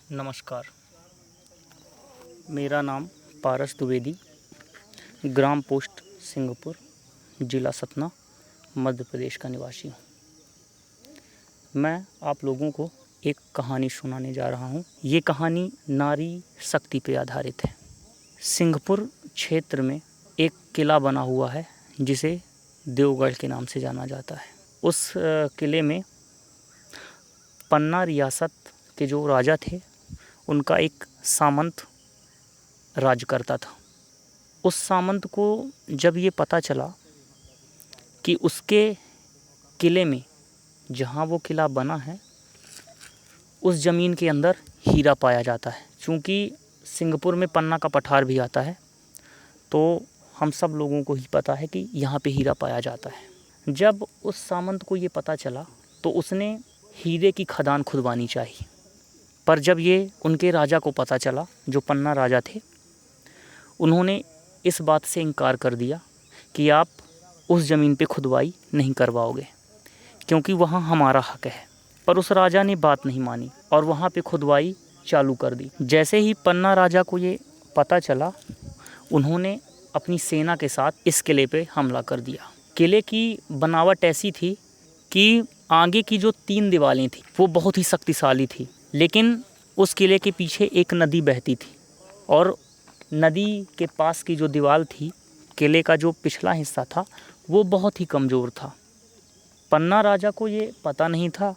नमस्कार। मेरा नाम पारस द्विवेदी, ग्राम पोस्ट सिंहपुर, ज़िला सतना, मध्य प्रदेश का निवासी हूँ। मैं आप लोगों को एक कहानी सुनाने जा रहा हूँ। ये कहानी नारी शक्ति पर आधारित है। सिंहपुर क्षेत्र में एक किला बना हुआ है जिसे देवगढ़ के नाम से जाना जाता है। उस किले में पन्ना रियासत के जो राजा थे उनका एक सामंत राज करता था। उस सामंत को जब ये पता चला कि उसके किले में, जहाँ वो किला बना है, उस ज़मीन के अंदर हीरा पाया जाता है। चूँकि सिंहपुर में पन्ना का पठार भी आता है, तो हम सब लोगों को ही पता है कि यहाँ पे हीरा पाया जाता है। जब उस सामंत को ये पता चला तो उसने हीरे की खदान खुदवानी चाहिए। पर जब ये उनके राजा को पता चला, जो पन्ना राजा थे, उन्होंने इस बात से इनकार कर दिया कि आप उस ज़मीन पे खुदवाई नहीं करवाओगे, क्योंकि वहाँ हमारा हक है। पर उस राजा ने बात नहीं मानी और वहाँ पे खुदवाई चालू कर दी। जैसे ही पन्ना राजा को ये पता चला, उन्होंने अपनी सेना के साथ इस किले पे हमला कर दिया। किले की बनावट ऐसी थी कि आगे की जो 3 दीवारें थी वो बहुत ही शक्तिशाली थी, लेकिन उस किले के पीछे एक नदी बहती थी और नदी के पास की जो दीवार थी, किले का जो पिछला हिस्सा था, वो बहुत ही कमज़ोर था। पन्ना राजा को ये पता नहीं था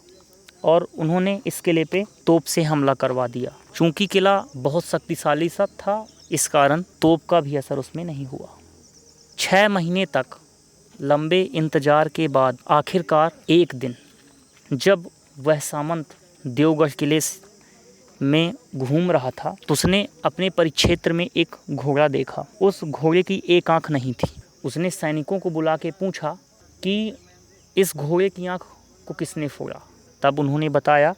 और उन्होंने इस किले पे तोप से हमला करवा दिया। चूँकि किला बहुत शक्तिशाली सा था, इस कारण तोप का भी असर उसमें नहीं हुआ। 6 महीने तक लंबे इंतज़ार के बाद आखिरकार एक दिन जब वह सामंत देवगढ़ किले में घूम रहा था, तो उसने अपने परिक्षेत्र में एक घोड़ा देखा। उस घोड़े की एक आंख नहीं थी। उसने सैनिकों को बुला के पूछा कि इस घोड़े की आंख को किसने फोड़ा। तब उन्होंने बताया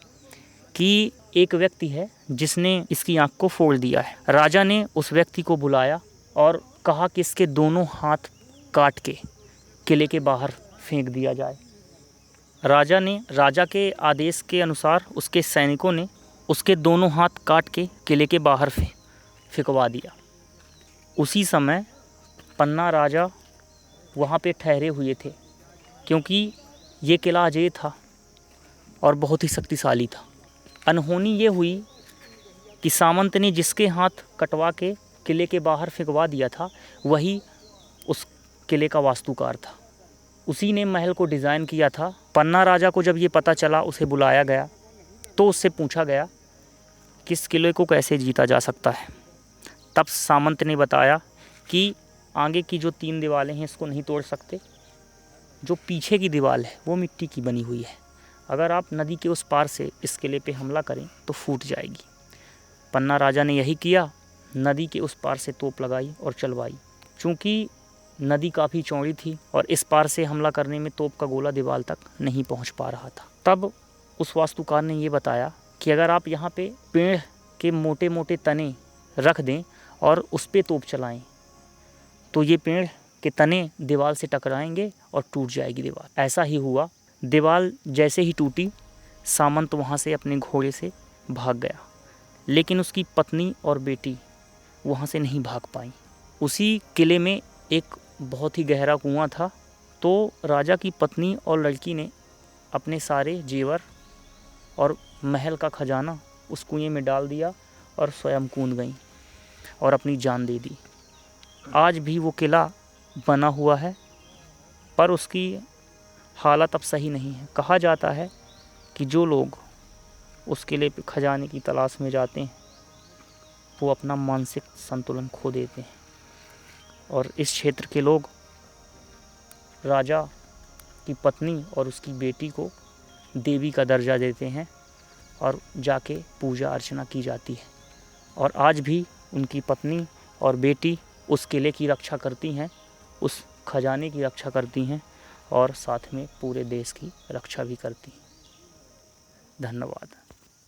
कि एक व्यक्ति है जिसने इसकी आंख को फोड़ दिया है। राजा ने उस व्यक्ति को बुलाया और कहा कि इसके दोनों हाथ काट के किले के बाहर फेंक दिया जाए। राजा के आदेश के अनुसार उसके सैनिकों ने उसके दोनों हाथ काट के किले के बाहर फेंकवा दिया। उसी समय पन्ना राजा वहाँ पे ठहरे हुए थे, क्योंकि ये किला अजेय था और बहुत ही शक्तिशाली था। अनहोनी ये हुई कि सामंत ने जिसके हाथ कटवा के किले के बाहर फेंकवा दिया था, वही उस किले का वास्तुकार था। उसी ने महल को डिज़ाइन किया था। पन्ना राजा को जब ये पता चला, उसे बुलाया गया तो उससे पूछा गया कि इस किले को कैसे जीता जा सकता है। तब सामंत ने बताया कि आगे की जो 3 दीवारें हैं इसको नहीं तोड़ सकते, जो पीछे की दीवार है वो मिट्टी की बनी हुई है। अगर आप नदी के उस पार से इस किले पे हमला करें तो फूट जाएगी। पन्ना राजा ने यही किया, नदी के उस पार से तोप लगाई और चलवाई। चूँकि नदी काफ़ी चौड़ी थी और इस पार से हमला करने में तोप का गोला दीवार तक नहीं पहुंच पा रहा था। तब उस वास्तुकार ने ये बताया कि अगर आप यहाँ पे पेड़ के मोटे मोटे तने रख दें और उस पे तोप चलाएं, तो ये पेड़ के तने दीवार से टकराएंगे और टूट जाएगी दीवार। ऐसा ही हुआ। दीवार जैसे ही टूटी, सामंत वहाँ से अपने घोड़े से भाग गया, लेकिन उसकी पत्नी और बेटी वहाँ से नहीं भाग पाई। उसी किले में एक बहुत ही गहरा कुआं था, तो राजा की पत्नी और लड़की ने अपने सारे जेवर और महल का खजाना उस कुएं में डाल दिया और स्वयं कूद गईं और अपनी जान दे दी। आज भी वो किला बना हुआ है, पर उसकी हालत अब सही नहीं है। कहा जाता है कि जो लोग उस किले पे खजाने की तलाश में जाते हैं, वो अपना मानसिक संतुलन खो देते हैं। और इस क्षेत्र के लोग राजा की पत्नी और उसकी बेटी को देवी का दर्जा देते हैं और जाके पूजा अर्चना की जाती है। और आज भी उनकी पत्नी और बेटी उस किले की रक्षा करती हैं, उस खजाने की रक्षा करती हैं और साथ में पूरे देश की रक्षा भी करती हैं। धन्यवाद।